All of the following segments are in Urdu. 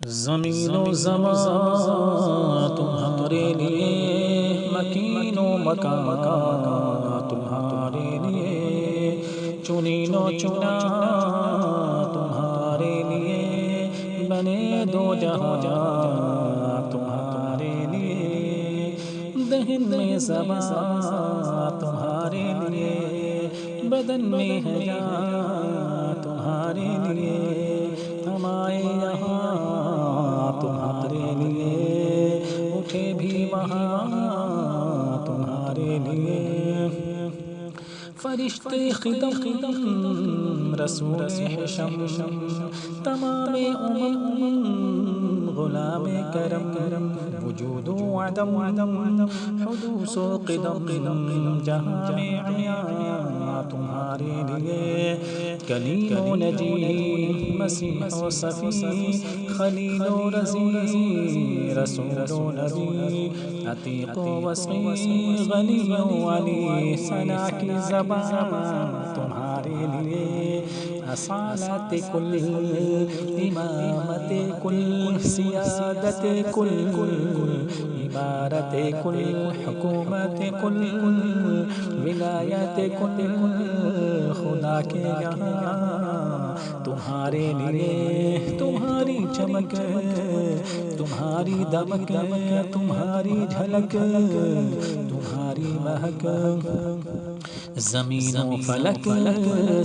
زمین و زمان تمہارے لیے، مکین و مکان تمہارے لیے، چنین و چنا تمہارے لیے، بنے دو جہاں تمہارے لیے، دہن میں زبان تمہارے لیے، بدن میں ہے جان تمہارے لیے، ہم آئے یہاں تمہارے لیے، اٹھے بھی وہاں تمہارے لیے، فرشتے خدم رسول حشم، تمام غلام کرم، وجود و عدم حدوث و قدم، جہاں میں عیاں تمہارے لیے، کلیم و نجی مسیح و صفی، خلیل و رضی رسول و نبی، عتیق و وصی، غنی و علی، ثنا کی زبان تمہارے لیے، اصالت کل، امامت کل، سیادت کل، عبارت کل، حکومت کل، ولایت کل، خدا کے یہاں تمہارے لیے، تمہاری چمک، تمہاری دمک، تمہاری جھلک، تمہاری مہک، زمین و فلک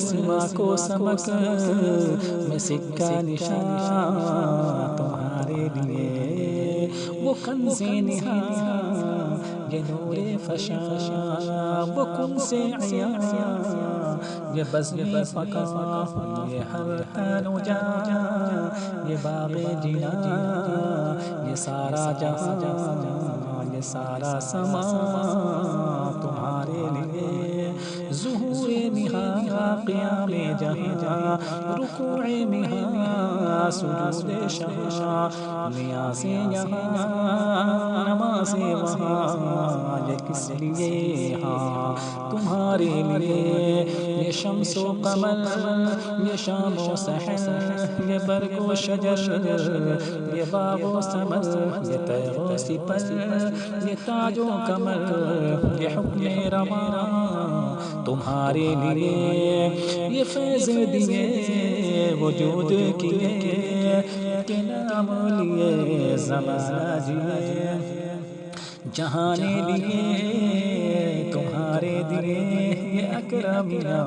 سما کو سمک، میں سکہ نشان تمہارے لیے، وہ کنز نہاں یہ نور فشاں، وہ کنز عیاں یہ بزم فقاں، یہ ہر تن و جان، یہ باغ جناں، یہ سارا جہاں، یہ سارا سما تمہارے لیے، ظہور نہاں قیام جہاں، رکوع نہاں سجود شہاں، نیاز یہاں نماز وہاں، یہ کس لیے ہاں تمہارے لیے، یہ شمس و قمر، یہ شام و سحر، یہ برگ و شجر، یہ باغ و ثمر، یہ تیغ و سپر، یہ تاج و کمر، یہ حکم رواں تمہارے لیے، یہ فیض دیے وجود کیے، کہ نام لیے زمانہ جیے، جہان لیے تمہارے لیے، یہ اکرمیاں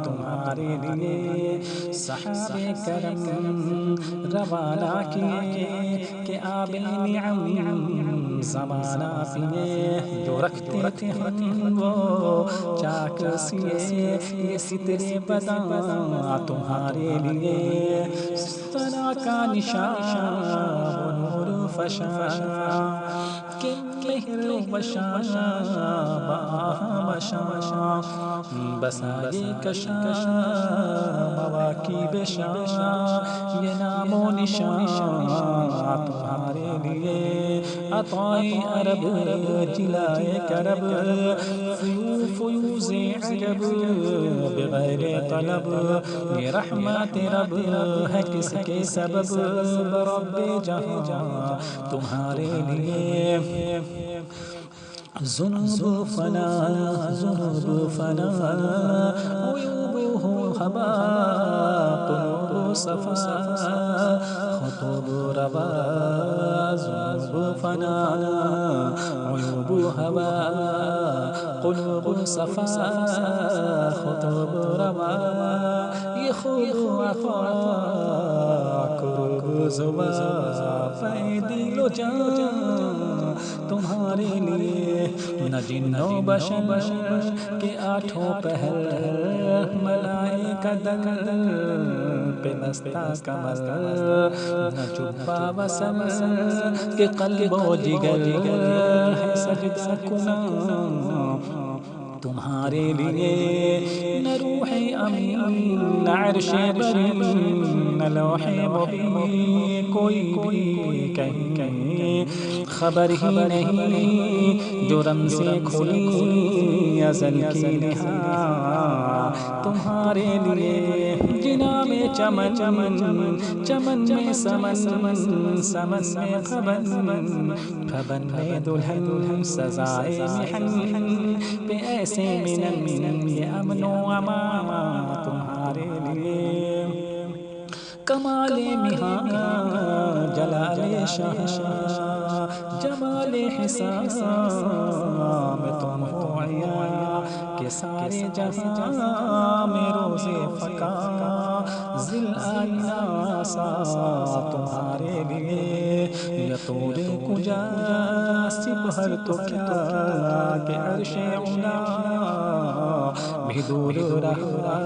تمہارے لیے، صحابہ کرم روانہ کیے، کہ آب نعم زمانہ پیے، جو رکھتے تھے ہم وہ چاک سیے، یہ سترے بداں تمہارے لیے، ثنا کا نشان وہ نور فشاں، کہ مہر و شان بآہ وشان، بسائے کشاں مواکب شاں، یہ نام و نشان تمہارے لیے، عطائے عرب جلائے کرب، فیوز عجب بغیر طلب، یہ رحمت رب ہے کس کے سبب، رب جہاں تمہارے لیے، ذنوب فنا، ذنوب فنا، عیوب ہبا، قلوب صفا، خطوب ربا، ذنوب فنا، عیوب ہبا، قلوب صفا، خطوب ربا، یہ خوب وفا، قرب زبا، فے دل و جان تمہارے لیے، نہ جن و بشر کے آٹھوں پہر، ملائکہ در پہ بستہ کمر، نہ جبہ و سمر کے قلب و جگر ہے سجدہ کناں تمہارے لیے، نہ روح امین، نہ عرش بری، نہ لوح مبین، کوئی بھی کہیں خبر ہی نہیں، جو رم سے کھلی ازل کی نہاں تمہارے لیے، نام چمن چمن میں سمن سمن میں پھبن میں دلہن سزائے محن پہ ایسے منن یہ امن و امان تمہارے لیے کمال مہاں جلال شاہ جمال حسان میں تم ہو عیاں کہ سارے جہاں میں روز فقا ذل آئینہ سا تمہارے لیے یا طور کجا سپہر تو کیا کہ عرش علا بھی دور رہا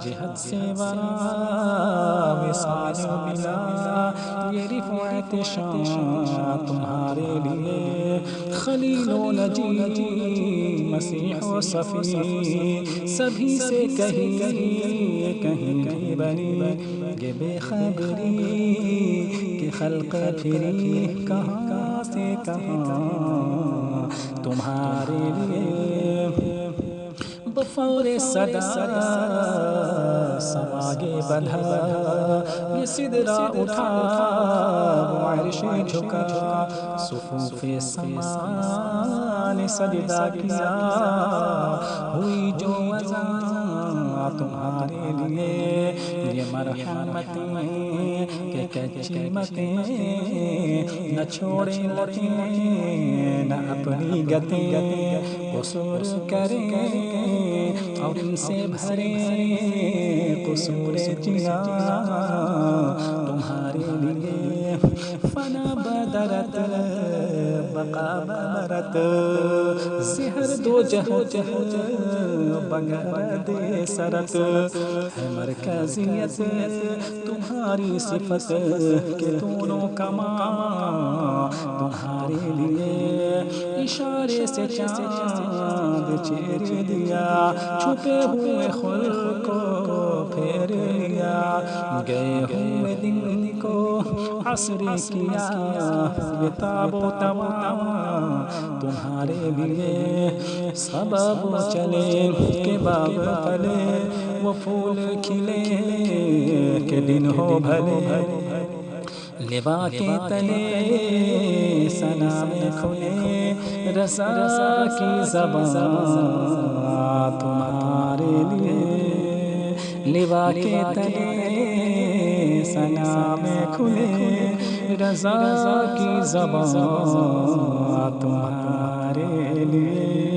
جہد سے ورا وصال بلا یہ رفعت شان تمہارے لیے خلیل و نجی مسیح و صفی سبھی سے کہیں بنی یہ بے خبری کہ خلق پھری کہاں سے کہاں تمہارے لیے بفور صدا سماگے بدھا یہ صدرہ اٹھا عرش جھکا صفوف سمان سجدہ کیا ہوئی جو وزاں تمہارے لیے یہ مرحمتیں کہ کچمتیں نہ چھوڑیں لٹیں نہ اپنی گتیں قصور کریں اور ان سے بھرے قصور جیا تمہارے لیے فنا بدرت بقا برت زہر دو جہت بغیر دے سرت ہے مرکزیت تمہاری صفت کہ دونوں کماں تمہارے لیے اشارے سے چاند چیر دیا چھپے ہوئے خلق کو پھیر لیا گئے ہوئے دن کو عصر کیا بتاب و تمام تمہارے لیے سبب چلے کہ باغ پھلے وہ پھول کھلے کہ دن ہو بھلے لبا کے تلے ثنا میں کھلے رسا کی زبان تمہارے لیے لبا کے تلے ثنا میں کھلے رضا کی زبان تمہارے لیے